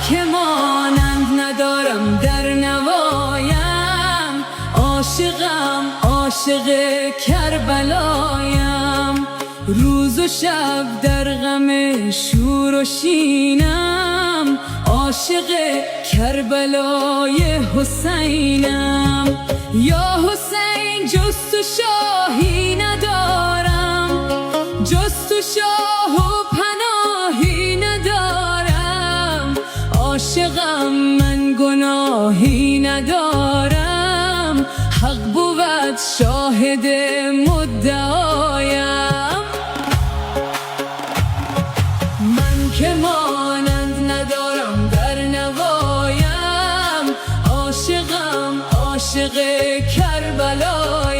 که مانند ندارم در نوایم، عاشقم عاشق کربلایم. روز و شب در غم شور و شینم، عاشق کربلای حسینم. یا حسین جز تو شاهی ندارم، جز تو شاه و پناهی ندارم. عاشقم من گناهی ندارم، حق بود شاهد مدعایم. من که مانند ندارم در نوایم، عاشقم عاشق کربلایم.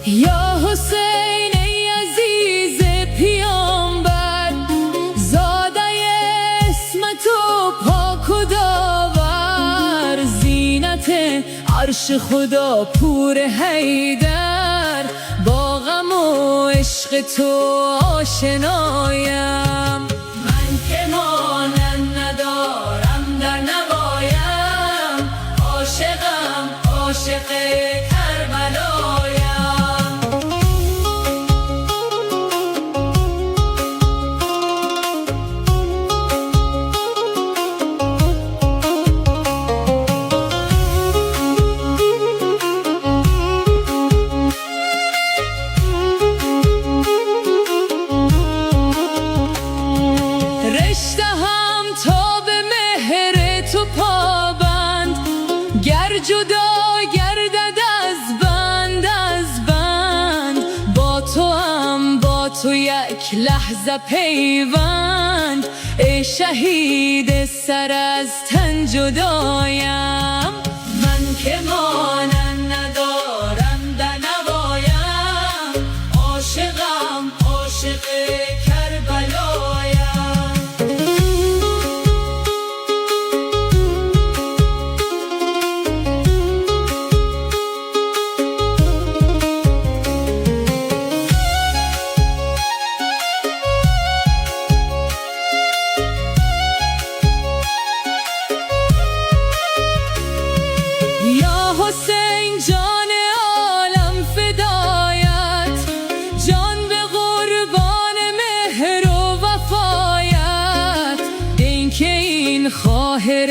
یا حسین ای عزیز پیامبر، زاده اسمت و پاک و داور. زینت عرش خدا پور حیدر، با غم و عشق تو آشنایم. من که مانند ندارم در نوایم، عاشقم عاشق کربلایم. رشته هم تا به مهر تو پابند، گر جدا گردد از بند از بند. با تو هم با تو یک لحظه پیوند، ای شهید سر از تن جدایم. من که مانند ندارم در نوایم، عاشقم عاشق کربلایم. یا حسین جان عالم فدایت، جان به قربان مهر و وفایت. این که این خواهر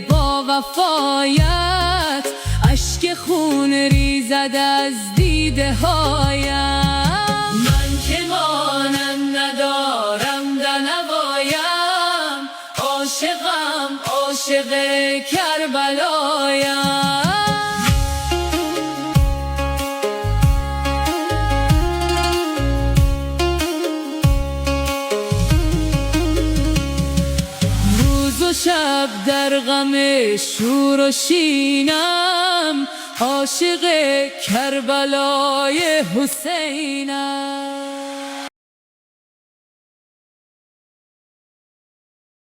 با وفایت، اشک خون ریزد از دیده هایم. من که مانند ندارم در نوایم، عاشقم عاشق کربلایم. روز و شب در غم شور و شینم، عاشق کربلای حسینم.